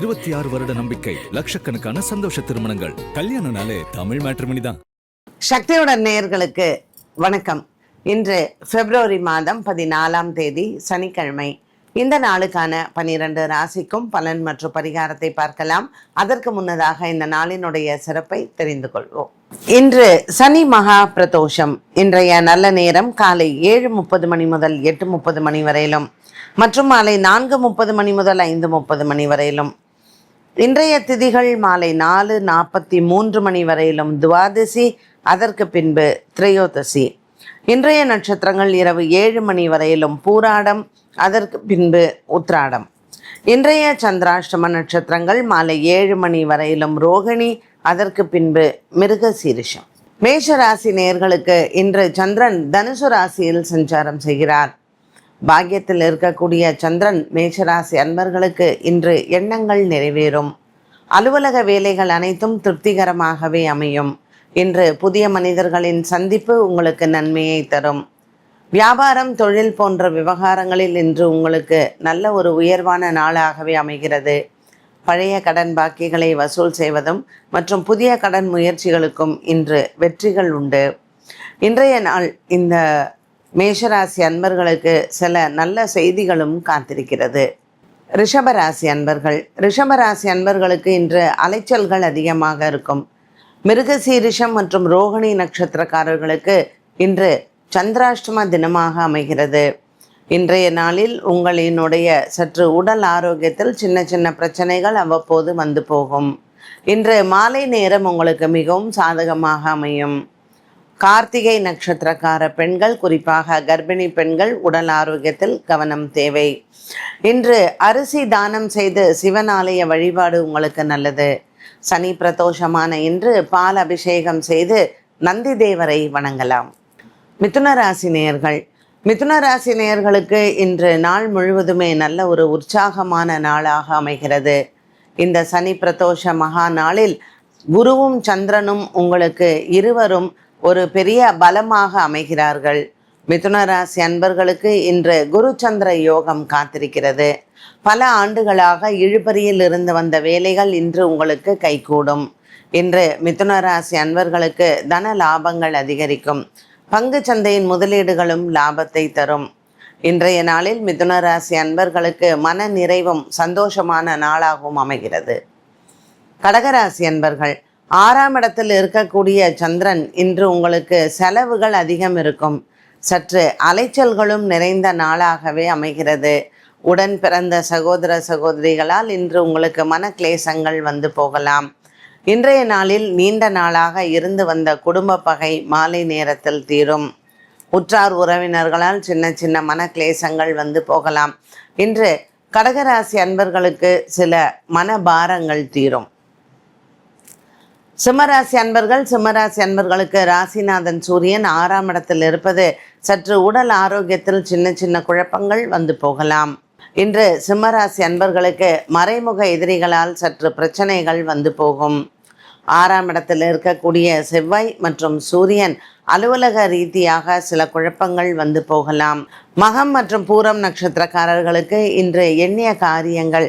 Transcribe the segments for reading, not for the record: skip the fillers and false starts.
26 வருட நம்பிக்கை, லட்சக்கணக்கான சந்தோஷ திருமணங்கள். கல்யாணம்னாலே தமிழ் மேட்ரிமோனி தான். சக்தியுடன் நேயர்களுக்கு வணக்கம். இன்று பிப்ரவரி மாதம் 14ஆம் தேதி சனிக்கிழமை. இந்த நாளுக்கான 12 ராசிக்கும் பலன் மற்றும் பரிகாரத்தை பார்க்கலாம். அதற்கு முன்னதாக இந்த நாளினுடைய சிறப்பை தெரிந்து கொள்வோம். இன்று சனி மகா பிரதோஷம். இன்றைய நல்ல நேரம் காலை 7:30 மணி முதல் 8:30 மணி வரையிலும் மற்றும் மாலை 4:30 மணி முதல் 5:30 மணி வரையிலும். இன்றைய திதிகள் மாலை 4:43 மணி வரையிலும் துவாதசி, அதற்கு பின்பு திரையோதசி. இன்றைய நட்சத்திரங்கள் இரவு 7 மணி வரையிலும் பூராடம், அதற்கு பின்பு உத்ராடம். இன்றைய சந்திராஷ்டம நட்சத்திரங்கள் மாலை 7 மணி வரையிலும் ரோகிணி, அதற்கு பின்பு மிருகசீரிஷம். மேஷ ராசி நேயர்களுக்கு இன்று சந்திரன் தனுசு ராசியில் சஞ்சாரம் செய்கிறார். பாக்கியத்தில் இருக்கக்கூடிய சந்திரன் மேஷராசி அன்பர்களுக்கு இன்று எண்ணங்கள் நிறைவேறும். அலுவலக வேலைகள் அனைத்தும் திருப்திகரமாகவே அமையும். இன்று புதிய மனிதர்களின் சந்திப்பு உங்களுக்கு நன்மையை தரும். வியாபாரம், தொழில் போன்ற விவகாரங்களில் இன்று உங்களுக்கு நல்ல ஒரு உயர்வான நாளாகவே அமைகிறது. பழைய கடன் பாக்கிகளை வசூல் செய்வதும் மற்றும் புதிய கடன் முயற்சிகளுக்கும் இன்று வெற்றிகள் உண்டு. இன்றைய நாள் இந்த மேஷராசி அன்பர்களுக்கு சில நல்ல செய்திகளும் காத்திருக்கிறது. ரிஷபராசி அன்பர்களுக்கு இன்று அலைச்சல்கள் அதிகமாக இருக்கும். மிருகசீரிஷம் மற்றும் ரோகிணி நட்சத்திரக்காரர்களுக்கு இன்று சந்திராஷ்டம தினமாக அமைகிறது. இன்றைய நாளில் உங்களினுடைய சற்று உடல் ஆரோக்கியத்தில் சின்ன சின்ன பிரச்சனைகள் அவ்வப்போது வந்து போகும். இன்று மாலை நேரம் உங்களுக்கு மிகவும் சாதகமாக அமையும். கார்த்திகை நட்சத்திரக்கார பெண்கள், குறிப்பாக கர்ப்பிணி பெண்கள் உடல் ஆரோக்கியத்தில் கவனம் தேவை. இன்று அரிசி தானம் செய்து சிவன் ஆலய வழிபாடு உங்களுக்கு நல்லது. சனி பிரதோஷமான இன்று பால் அபிஷேகம் செய்து நந்தி தேவரை வணங்கலாம். மிதுன ராசி நேயர்களுக்கு இன்று நாள் முழுவதுமே நல்ல ஒரு உற்சாகமான நாளாக அமைகிறது. இந்த சனி பிரதோஷ மகா நாளில் குருவும் சந்திரனும் உங்களுக்கு இருவரும் ஒரு பெரிய பலமாக அமைகிறார்கள். மிதுன ராசி அன்பர்களுக்கு இன்று குரு சந்திர யோகம் காத்திருக்கிறது. பல ஆண்டுகளாக இழுபறியில் இருந்து வந்த வேலைகள் இன்று உங்களுக்கு கைகூடும். இன்று மிதுன ராசி அன்பர்களுக்கு தன லாபங்கள் அதிகரிக்கும். பங்கு சந்தையின் முதலீடுகளும் லாபத்தை தரும். இன்றைய நாளில் மிதுன ராசி அன்பர்களுக்கு மன நிறைவும் சந்தோஷமான நாளாகவும் அமைகிறது. கடகராசி அன்பர்கள், 6ஆம் இடத்தில் இருக்கக்கூடிய சந்திரன் இன்று உங்களுக்கு செலவுகள் அதிகம் இருக்கும். சற்று அலைச்சல்களும் நிறைந்த நாளாகவே அமைகிறது. உடன் பிறந்த சகோதர சகோதரிகளால் இன்று உங்களுக்கு மன கிளேசங்கள் வந்து போகலாம். இன்றைய நாளில் நீண்ட நாளாக இருந்து வந்த குடும்ப பகை மாலை நேரத்தில் தீரும். உற்றார் உறவினர்களால் சின்ன சின்ன மன கிளேசங்கள் வந்து போகலாம். இன்று கடகராசி அன்பர்களுக்கு சில மனபாரங்கள் தீரும். சிம்மராசி அன்பர்களுக்கு ராசிநாதன் சூரியன் 6ஆம் இடத்தில் இருப்பது சற்று உடல் ஆரோக்கியத்தில் சின்ன சின்ன குழப்பங்கள் வந்து போகலாம். இன்று சிம்மராசி அன்பர்களுக்கு மறைமுக எதிரிகளால் சற்று பிரச்சனைகள் வந்து போகும். 6ஆம் இடத்தில் இருக்கக்கூடிய செவ்வாய் மற்றும் சூரியன் அலுவலக ரீதியாக சில குழப்பங்கள் வந்து போகலாம். மகம் மற்றும் பூரம் நட்சத்திரக்காரர்களுக்கு இன்று எண்ணிய காரியங்கள்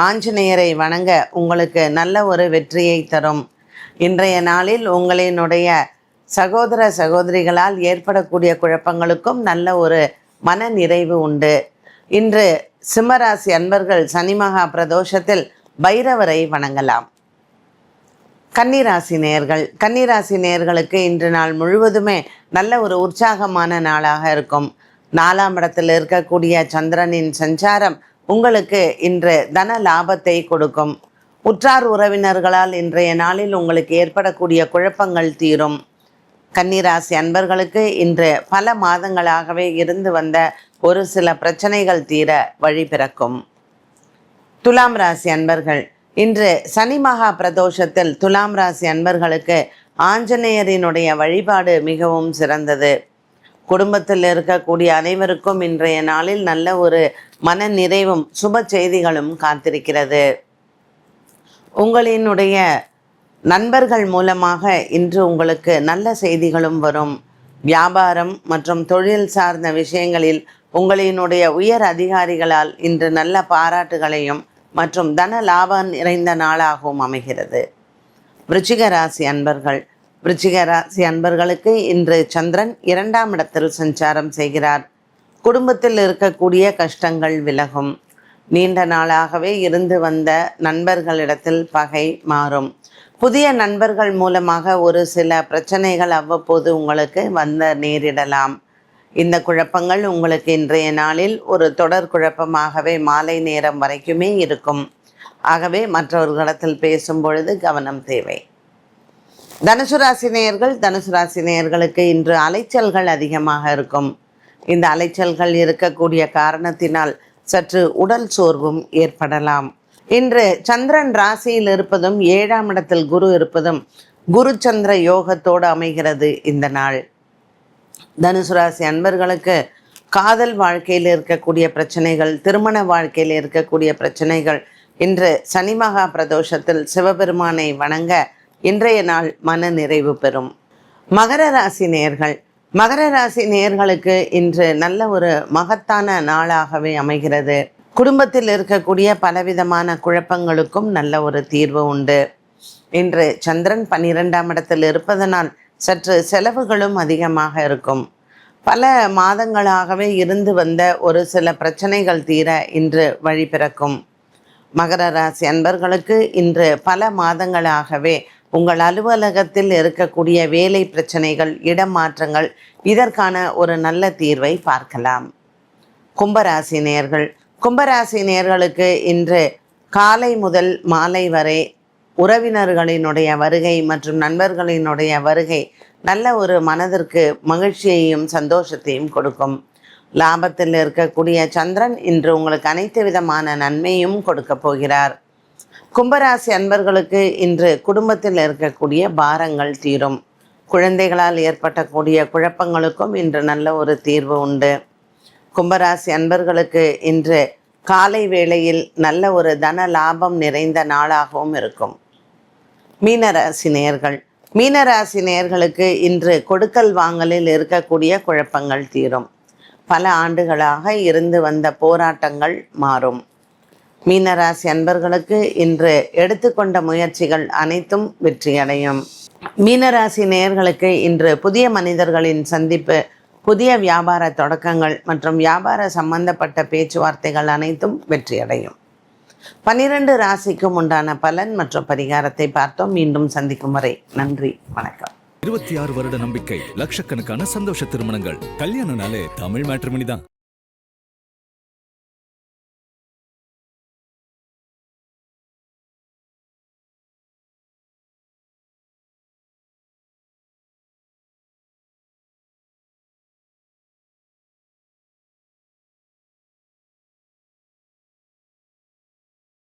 ஆஞ்சநேயரை வணங்க உங்களுக்கு நல்ல ஒரு வெற்றியை தரும். இன்றைய நாளில் உங்களினுடைய சகோதர சகோதரிகளால் ஏற்படக்கூடிய குழப்பங்களுக்கும் நல்ல ஒரு மன நிறைவு உண்டு. இன்று சிம்மராசி அன்பர்கள் சனி மகா பிரதோஷத்தில் பைரவரை வணங்கலாம். கன்னிராசி நேயர்களுக்கு இன்று நாள் முழுவதுமே நல்ல ஒரு உற்சாகமான நாளாக இருக்கும். 4ஆம் இடத்தில் இருக்கக்கூடிய சந்திரனின் சஞ்சாரம் உங்களுக்கு இன்று தன லாபத்தை கொடுக்கும். உற்றார் உறவினர்களால் இன்றைய நாளில் உங்களுக்கு ஏற்படக்கூடிய குழப்பங்கள் தீரும். கன்னிராசி அன்பர்களுக்கு இன்று பல மாதங்களாகவே இருந்து வந்த ஒரு சில பிரச்சனைகள் தீர வழி பிறக்கும். துலாம் ராசி அன்பர்கள், இன்று சனி மகா பிரதோஷத்தில் துலாம் ராசி அன்பர்களுக்கு ஆஞ்சநேயரினுடைய வழிபாடு மிகவும் சிறந்தது. குடும்பத்தில் இருக்கக்கூடிய அனைவருக்கும் இன்றைய நாளில் நல்ல ஒரு மன நிறைவும் சுப செய்திகளும் காத்திருக்கிறது. உங்களினுடைய நண்பர்கள் மூலமாக இன்று உங்களுக்கு நல்ல செய்திகளும் வரும். வியாபாரம் மற்றும் தொழில் சார்ந்த விஷயங்களில் உங்களினுடைய உயர் அதிகாரிகளால் இன்று நல்ல பாராட்டுகளையும் மற்றும் தன லாபம் நிறைந்த நாளாகவும் அமைகிறது. விருச்சிக ராசி அன்பர்கள், விருச்சிக ராசி அன்பர்களுக்கு இன்று சந்திரன் 2ஆம் இடத்தில் சஞ்சாரம் செய்கிறார். குடும்பத்தில் இருக்கக்கூடிய கஷ்டங்கள் விலகும். நீண்ட நாளாகவே இருந்து வந்த நண்பர்களிடத்தில் பகை மாறும். புதிய நண்பர்கள் மூலமாக ஒரு சில பிரச்சனைகள் அவ்வப்போது உங்களுக்கு நேரிடலாம். இந்த குழப்பங்கள் உங்களுக்கு இன்றைய நாளில் ஒரு தொடர் குழப்பமாகவே மாலை நேரம் வரைக்குமே இருக்கும். ஆகவே மற்றவர்களிடத்தில் பேசும் பொழுது கவனம் தேவை. தனுசு ராசி நேயர்கள், தனுசு ராசி நேயர்களுக்கு இன்று அலைச்சல்கள் அதிகமாக இருக்கும். இந்த அலைச்சல்கள் இருக்கக்கூடிய காரணத்தினால் சற்று உடல் சோர்வும் ஏற்படலாம். இன்று சந்திரன் ராசியில் இருப்பதும் 7ஆம் இடத்தில் குரு இருப்பதும் குரு சந்திர யோகத்தோடு அமைகிறது இந்த நாள். தனுசு ராசி அன்பர்களுக்கு காதல் வாழ்க்கையில் இருக்கக்கூடிய பிரச்சனைகள், திருமண வாழ்க்கையில் இருக்கக்கூடிய பிரச்சனைகள் இன்று சனி மகா பிரதோஷத்தில் சிவபெருமானை வணங்க இன்றைய நாள் மன நிறைவு பெறும். மகர ராசி நேயர்கள், மகர ராசி நேயர்களுக்கு இன்று நல்ல ஒரு மகத்தான நாளாகவே அமைகிறது. குடும்பத்தில் இருக்கக்கூடிய பலவிதமான குழப்பங்களுக்கும் நல்ல ஒரு தீர்வு உண்டு. இன்று சந்திரன் 12ஆம் இடத்தில் இருப்பதனால் சற்று செலவுகளும் அதிகமாக இருக்கும். பல மாதங்களாகவே இருந்து வந்த ஒரு சில பிரச்சனைகள் தீர இன்று வழி பிறக்கும். மகர ராசி அன்பர்களுக்கு இன்று பல மாதங்களாகவே உங்கள் அலுவலகத்தில் இருக்கக்கூடிய வேலை பிரச்சனைகள், இடமாற்றங்கள், இதற்கான ஒரு நல்ல தீர்வை பார்க்கலாம். கும்பராசி நேயர்கள், கும்பராசி நேயர்களுக்கு இன்று காலை முதல் மாலை வரை உறவினர்களினுடைய வருகை மற்றும் நண்பர்களினுடைய வருகை நல்ல ஒரு மனதிற்கு மகிழ்ச்சியையும் சந்தோஷத்தையும் கொடுக்கும். லாபத்தில் இருக்கக்கூடிய சந்திரன் இன்று உங்களுக்கு அனைத்து விதமான நன்மையும் கொடுக்க போகிறார். கும்பராசி அன்பர்களுக்கு இன்று குடும்பத்தில் இருக்கக்கூடிய பாரங்கள் தீரும். குழந்தைகளால் ஏற்பட்டக்கூடிய குழப்பங்களுக்கும் இன்று நல்ல ஒரு தீர்வு உண்டு. கும்பராசி அன்பர்களுக்கு இன்று காலை வேளையில் நல்ல ஒரு தன லாபம் நிறைந்த நாளாகவும் இருக்கும். மீனராசி நேயர்கள், மீனராசி நேயர்களுக்கு இன்று கொடுக்கல் வாங்கலில் இருக்கக்கூடிய குழப்பங்கள் தீரும். பல ஆண்டுகளாக இருந்து வந்த போராட்டங்கள் மாறும். மீனராசி அன்பர்களுக்கு இன்று எடுத்துக்கொண்ட முயற்சிகள் அனைத்தும் வெற்றியடையும். மீனராசி நேயர்களுக்கு இன்று புதிய மனிதர்களின் சந்திப்பு, புதிய வியாபார தொடக்கங்கள் மற்றும் வியாபார சம்பந்தப்பட்ட பேச்சுவார்த்தைகள் அனைத்தும் வெற்றியடையும். 12 ராசிக்கும் உண்டான பலன் மற்றும் பரிகாரத்தை பார்த்தோம். மீண்டும் சந்திக்கும் வரை நன்றி, வணக்கம். 26 வருட நம்பிக்கை, லட்சக்கணக்கான சந்தோஷ திருமணங்கள். கல்யாணம்னாலே தமிழ் மேட்ரிமோனி தான்.